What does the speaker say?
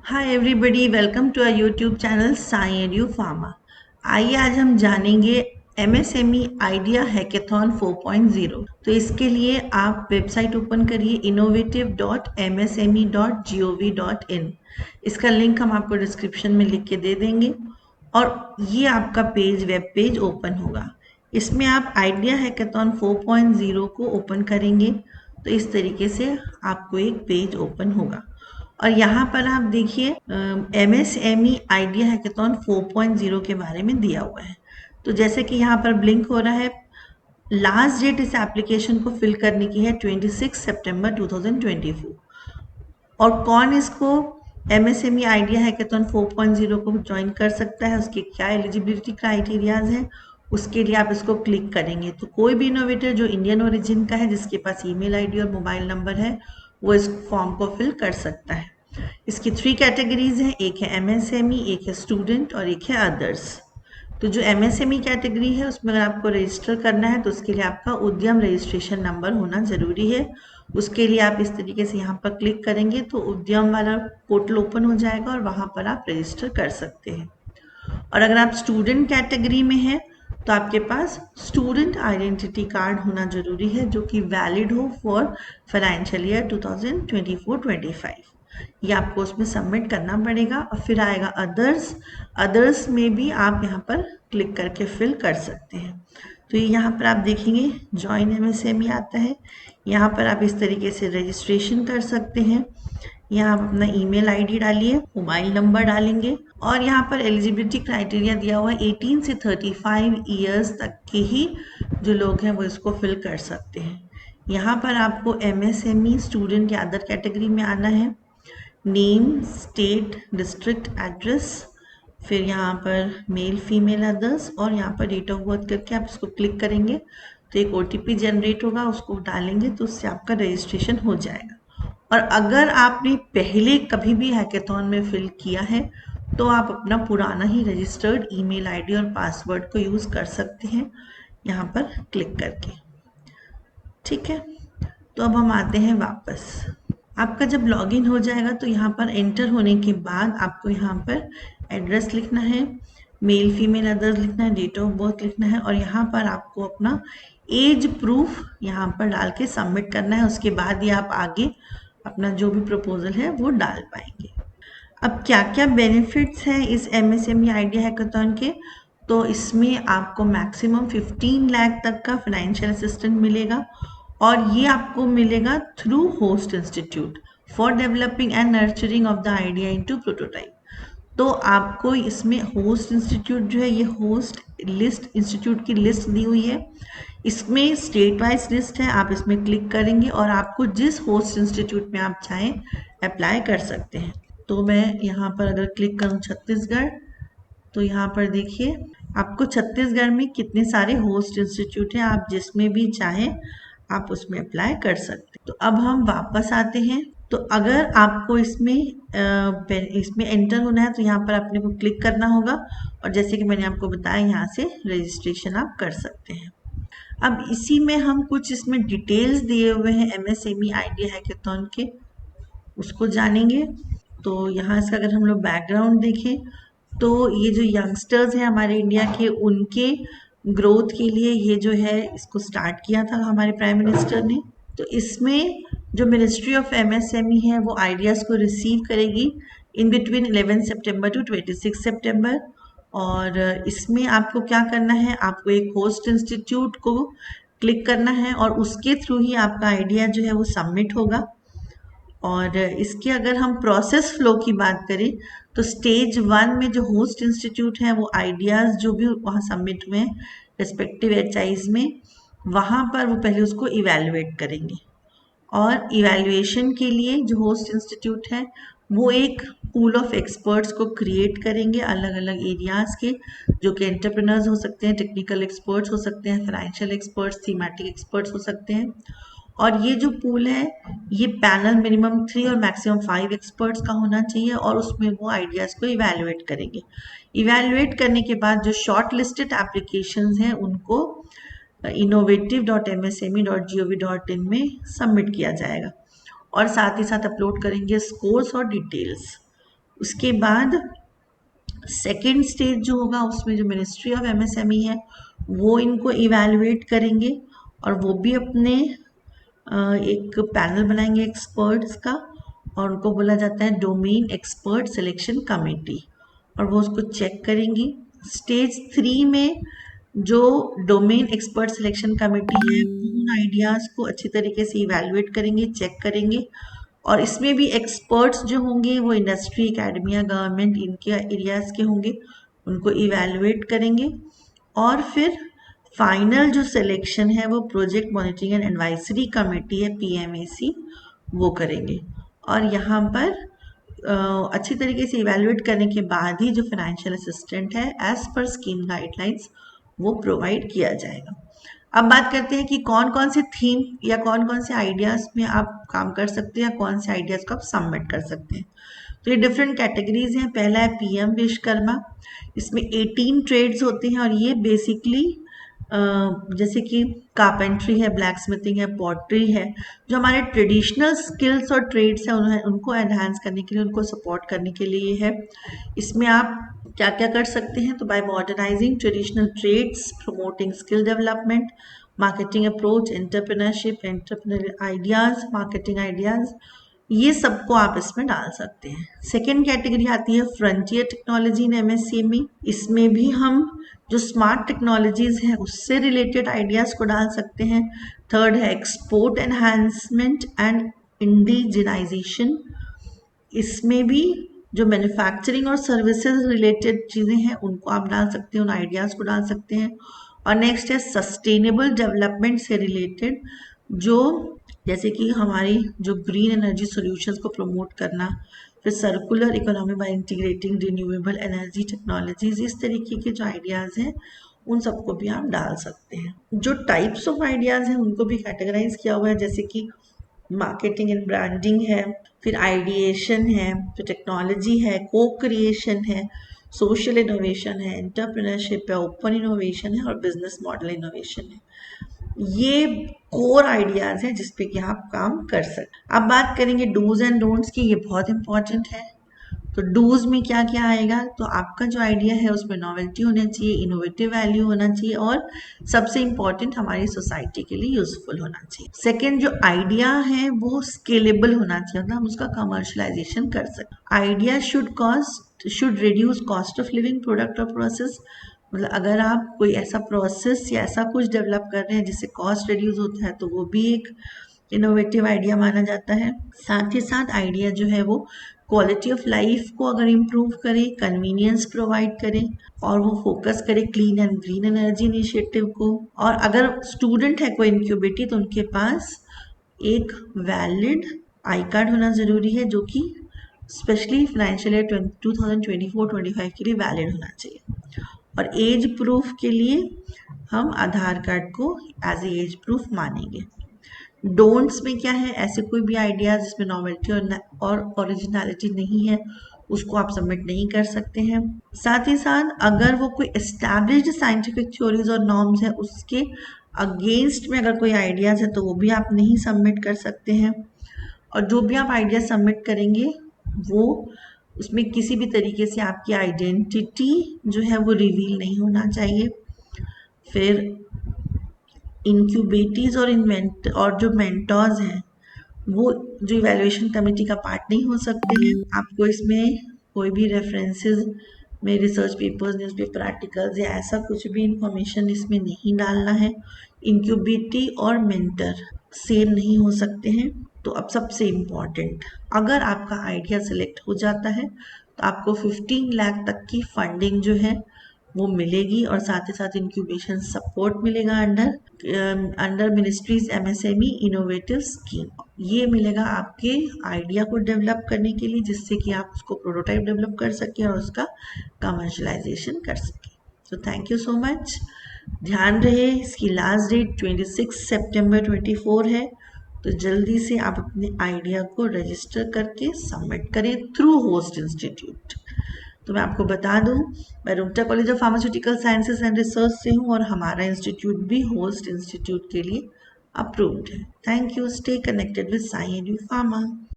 Hi everybody, welcome to our YouTube channel Sai edu pharma. आइए आज हम जानेंगे एमएसएमई आइडिया हैकेथॉन 4.0। तो इसके लिए आप वेबसाइट ओपन करिए innovative.msme.gov.in। इसका लिंक हम आपको डिस्क्रिप्शन में लिख के दे देंगे और ये आपका वेब पेज ओपन होगा। इसमें आप आइडिया हैकेथॉन 4.0 को ओपन करेंगे तो इस तरीके से आपको एक पेज ओपन होगा और यहाँ पर आप देखिए MSME आइडिया हैकेथॉन 4.0 के बारे में दिया हुआ है। तो जैसे कि यहाँ पर ब्लिंक हो रहा है, लास्ट डेट इस एप्लीकेशन को फिल करने की है 26 सितंबर 2024। और कौन इसको MSME आइडिया हैकेथॉन 4.0 को ज्वाइन कर सकता है, उसके क्या एलिजिबिलिटी क्राइटेरियाज हैं, उसके लिए आप इसको क्लिक करेंगे तो कोई भी इनोवेटर जो इंडियन ओरिजिन का है, जिसके पास ईमेल आईडी और मोबाइल नंबर है, वो इस फॉर्म को फिल कर सकता है। इसकी 3 कैटेगरीज हैं, एक है MSME, एक है स्टूडेंट और एक है अदर्स। तो जो MSME कैटेगरी है उसमें अगर आपको रजिस्टर करना है तो उसके लिए आपका उद्यम रजिस्ट्रेशन नंबर होना ज़रूरी है। उसके लिए आप इस तरीके से यहाँ पर क्लिक करेंगे तो उद्यम वाला पोर्टल ओपन हो जाएगा और वहाँ पर आप रजिस्टर कर सकते हैं। और अगर आप स्टूडेंट कैटेगरी में हैं तो आपके पास स्टूडेंट आइडेंटिटी कार्ड होना जरूरी है जो कि वैलिड हो फॉर फाइनेंशियल ईयर 2024-25। ये आपको उसमें सबमिट करना पड़ेगा और फिर आएगा अदर्स। अदर्स में भी आप यहाँ पर क्लिक करके फिल कर सकते हैं। तो ये यहाँ पर आप देखेंगे जॉइन MSME आता है। यहाँ पर आप इस तरीके से रजिस्ट्रेशन कर सकते हैं। यहाँ आप अपना ईमेल आईडी डालिए, मोबाइल नंबर डालेंगे और यहाँ पर एलिजिबिलिटी क्राइटेरिया दिया हुआ है 18 से 35 ईयर्स तक के ही जो लोग हैं वो इसको फिल कर सकते हैं। यहाँ पर आपको MSME स्टूडेंट या अदर कैटेगरी में आना है। नेम, स्टेट, डिस्ट्रिक्ट, एड्रेस, फिर यहाँ पर मेल, फीमेल, अदर्स और यहाँ पर डेट ऑफ बर्थ करके आप इसको क्लिक करेंगे तो एक OTP जनरेट होगा, उसको डालेंगे तो उससे आपका रजिस्ट्रेशन हो जाएगा। और अगर आपने पहले कभी भी हैकेथॉन में फिल किया है तो आप अपना पुराना ही रजिस्टर्ड ईमेल आईडी और पासवर्ड को यूज़ कर सकते हैं यहाँ पर क्लिक करके। ठीक है, तो अब हम आते हैं वापस। आपका जब लॉगिन हो जाएगा तो यहाँ पर एंटर होने के बाद आपको यहाँ पर एड्रेस लिखना है, मेल, फीमेल, अदर्स लिखना है, डेट ऑफ बर्थ लिखना है और यहाँ पर आपको अपना एज प्रूफ यहाँ पर डाल के सबमिट करना है। उसके बाद ही आप आगे अपना जो भी प्रपोजल है वो डाल पाएंगे। अब क्या क्या बेनिफिट्स हैं इस MSME आइडिया हैकाथॉन के, तो इसमें आपको मैक्सिमम 15 लाख तक का फाइनेंशियल असिस्टेंट मिलेगा और ये आपको मिलेगा through host institute for developing and nurturing of the idea into prototype. तो आपको इसमें होस्ट इंस्टीट्यूट जो है, ये होस्ट लिस्ट इंस्टीट्यूट की लिस्ट दी हुई है। इसमें स्टेट वाइज लिस्ट है, आप इसमें क्लिक करेंगे और आपको जिस होस्ट इंस्टीट्यूट में आप चाहें अप्लाई कर सकते हैं। तो मैं यहाँ पर अगर क्लिक करूँ छत्तीसगढ़, तो यहाँ पर देखिए आपको छत्तीसगढ़ में कितने सारे होस्ट इंस्टीट्यूट हैं, आप जिसमें भी चाहें आप उसमें अप्लाई कर सकते हैं। तो अब हम वापस आते हैं। तो अगर आपको इसमें एंटर होना है तो यहाँ पर अपने को क्लिक करना होगा और जैसे कि मैंने आपको बताया यहाँ से रजिस्ट्रेशन आप कर सकते हैं। अब इसी में हम कुछ इसमें डिटेल्स दिए हुए हैं MSME आइडिया हैकाथॉन के, उसको जानेंगे। तो यहाँ से अगर हम लोग बैकग्राउंड देखें तो ये जो यंगस्टर्स हैं हमारे इंडिया के, उनके ग्रोथ के लिए ये जो है इसको स्टार्ट किया था हमारे प्राइम मिनिस्टर ने। तो इसमें जो मिनिस्ट्री ऑफ MSME है वो आइडियाज़ को रिसीव करेगी इन बिटवीन 11 सितंबर टू 26 सितंबर। और इसमें आपको क्या करना है, आपको एक होस्ट इंस्टीट्यूट को क्लिक करना है और उसके थ्रू ही आपका आइडिया जो है वो सबमिट होगा। और इसके अगर हम प्रोसेस फ्लो की बात करें तो स्टेज 1 में जो होस्ट इंस्टीट्यूट है वो आइडियाज़ जो भी वहाँ सबमिट हुए हैं रिस्पेक्टिव HIs में, वहाँ पर वो पहले उसको इवेलुएट करेंगे और इवैल्यूएशन के लिए जो होस्ट इंस्टीट्यूट है वो एक पूल ऑफ एक्सपर्ट्स को क्रिएट करेंगे अलग अलग एरियाज़ के, जो कि एंटरप्रेन्योर्स हो सकते हैं, टेक्निकल एक्सपर्ट्स हो सकते हैं, फाइनेंशियल एक्सपर्ट्स, थीमेटिक एक्सपर्ट्स हो सकते हैं। और ये जो पूल है ये पैनल मिनिमम 3 और मैक्सिमम 5 एक्सपर्ट्स का होना चाहिए और उसमें वो आइडियाज़ को इवैल्यूएट करेंगे। इवैल्यूएट करने के बाद जो शॉर्ट लिस्टेड एप्लीकेशंस हैं उनको innovative.msme.gov.in में सबमिट किया जाएगा और साथ ही साथ अपलोड करेंगे स्कोर्स और डिटेल्स। उसके बाद सेकेंड स्टेज जो होगा उसमें जो मिनिस्ट्री ऑफ एमएसएमई है वो इनको इवैल्यूएट करेंगे और वो भी अपने एक पैनल बनाएंगे एक्सपर्ट्स का और उनको बोला जाता है डोमेन एक्सपर्ट सिलेक्शन कमेटी और वो उसको चेक करेंगी। स्टेज 3 में जो डोमेन एक्सपर्ट सिलेक्शन कमेटी है उन आइडियाज़ को अच्छी तरीके से इवैल्यूएट करेंगे, चेक करेंगे और इसमें भी एक्सपर्ट्स जो होंगे वो इंडस्ट्री, एकेडमिया, गवर्नमेंट इनके एरियाज़ के होंगे, उनको इवैल्यूएट करेंगे और फिर फाइनल जो सिलेक्शन है वो project monitoring and advisory committee है पीएमएसी वो करेंगे और यहाँ पर अच्छी तरीके से इवैल्यूएट करने के बाद ही जो फाइनेंशियल असिस्टेंट है एज पर स्कीम गाइडलाइंस वो प्रोवाइड किया जाएगा। अब बात करते हैं कि कौन कौन से थीम या कौन कौन से आइडियाज़ में आप काम कर सकते हैं या कौन से आइडियाज़ को आप सबमिट कर सकते हैं। तो ये डिफरेंट कैटेगरीज हैं। पहला है पीएम विश्वकर्मा, इसमें 18 ट्रेड्स होते हैं और ये बेसिकली जैसे कि कारपेंट्री है, ब्लैक स्मिथिंग है, पॉटरी है, जो हमारे ट्रेडिशनल स्किल्स और ट्रेड्स हैं उनको एनहांस करने के लिए, उनको सपोर्ट करने के लिए है। इसमें आप क्या क्या कर सकते हैं, तो by modernising traditional trades, promoting skill development, marketing approach, entrepreneurship, entrepreneur ideas, marketing ideas, ये सबको आप इसमें डाल सकते हैं। सेकेंड कैटेगरी आती है फ्रंटियर टेक्नोलॉजी इन एमएसएमई, इसमें भी हम जो स्मार्ट टेक्नोलॉजीज हैं उससे रिलेटेड आइडियाज़ को डाल सकते हैं। थर्ड है एक्सपोर्ट एनहांसमेंट एंड इंडिजिनाइजेशन, इसमें भी जो मैन्युफैक्चरिंग और सर्विसेज रिलेटेड चीज़ें हैं उनको आप डाल सकते हैं, उन आइडियाज़ को डाल सकते हैं। और नेक्स्ट है सस्टेनेबल डेवलपमेंट से रिलेटेड, जो जैसे कि हमारी जो ग्रीन एनर्जी सॉल्यूशंस को प्रमोट करना, फिर circular economy by integrating renewable energy technologies, इस तरीके के जो आइडियाज़ हैं उन सबको भी आप डाल सकते हैं। जो टाइप्स ऑफ आइडियाज़ हैं उनको भी कैटेगराइज किया हुआ है, जैसे कि मार्केटिंग एंड ब्रांडिंग है, फिर आइडिएशन है, फिर टेक्नोलॉजी है, को क्रिएशन है, सोशल इनोवेशन है, एंटरप्रेन्योरशिप है, ओपन इनोवेशन है और बिजनेस मॉडल इनोवेशन है। ये कोर आइडियाज हैं जिसपे कि आप काम कर सकते। अब बात करेंगे डूज एंड डोंट्स की, ये बहुत इंपॉर्टेंट है। तो डूज में क्या क्या आएगा, तो आपका जो आइडिया है उसमें नॉवेल्टी होना चाहिए, इनोवेटिव वैल्यू होना चाहिए और सबसे इंपॉर्टेंट हमारी सोसाइटी के लिए यूजफुल होना चाहिए। सेकेंड, जो आइडिया है वो स्केलेबल होना चाहिए, मतलब हम उसका कमर्शलाइजेशन कर सकते। Idea should reduce cost of living product और प्रोसेस, मतलब अगर आप कोई ऐसा प्रोसेस या ऐसा कुछ डेवलप कर रहे हैं जिससे कॉस्ट रिड्यूस होता है तो वो भी एक इनोवेटिव आइडिया माना जाता है। साथ ही साथ आइडिया जो है वो क्वालिटी ऑफ लाइफ को अगर इम्प्रूव करे, कन्वीनियंस प्रोवाइड करे और वो फोकस करे clean and green energy initiative को। और अगर स्टूडेंट है कोई इनक्यूबेटी तो उनके पास एक वैलिड आई कार्ड होना ज़रूरी है, जो कि स्पेशली फाइनेंशियल ईयर 2024-25 के लिए वैलिड होना चाहिए। और एज प्रूफ के लिए हम आधार कार्ड को एज एज प्रूफ मानेंगे। डोंट्स में क्या है, ऐसे कोई भी आइडिया जिसमें नॉवेल्टी और ओरिजिनलिटी नहीं है उसको आप सबमिट नहीं कर सकते हैं। साथ ही साथ अगर वो कोई एस्टैब्लिश्ड साइंटिफिक थ्योरीज और नॉर्म्स है उसके अगेंस्ट में अगर कोई आइडियाज़ है तो वो भी आप नहीं सबमिट कर सकते हैं। और जो भी आप आइडिया सबमिट करेंगे वो उसमें किसी भी तरीके से आपकी आइडेंटिटी जो है वो रिवील नहीं होना चाहिए। फिर इंक्यूबेटीज और जो मेंटर्स हैं वो जो इवैल्यूएशन कमेटी का पार्ट नहीं हो सकते हैं। आपको इसमें कोई भी रेफरेंसेस में रिसर्च पेपर्स, न्यूज़पेपर आर्टिकल्स या ऐसा कुछ भी इंफॉर्मेशन इसमें नहीं डालना है। इंक्यूबेटी और मेंटर सेम नहीं हो सकते हैं। तो अब सबसे इम्पॉर्टेंट, अगर आपका आइडिया सेलेक्ट हो जाता है तो आपको 15 लाख तक की फंडिंग जो है वो मिलेगी और साथ ही साथ इंक्यूबेशन सपोर्ट मिलेगा under ministries MSME innovative scheme. ये मिलेगा आपके आइडिया को डेवलप करने के लिए, जिससे कि आप उसको प्रोटोटाइप डेवलप कर सकें और उसका कमर्शलाइजेशन कर सकें। तो थैंक यू सो मच। ध्यान रहे इसकी लास्ट डेट 26 सितंबर 24 है, तो जल्दी से आप अपने आइडिया को रजिस्टर करके सबमिट करें थ्रू होस्ट इंस्टीट्यूट। तो मैं आपको बता दूं, मैं Rumta college of pharmaceutical sciences and research से हूं और हमारा इंस्टीट्यूट भी होस्ट इंस्टीट्यूट के लिए अप्रूव्ड है। Thank you. Stay connected with Sai edu pharma.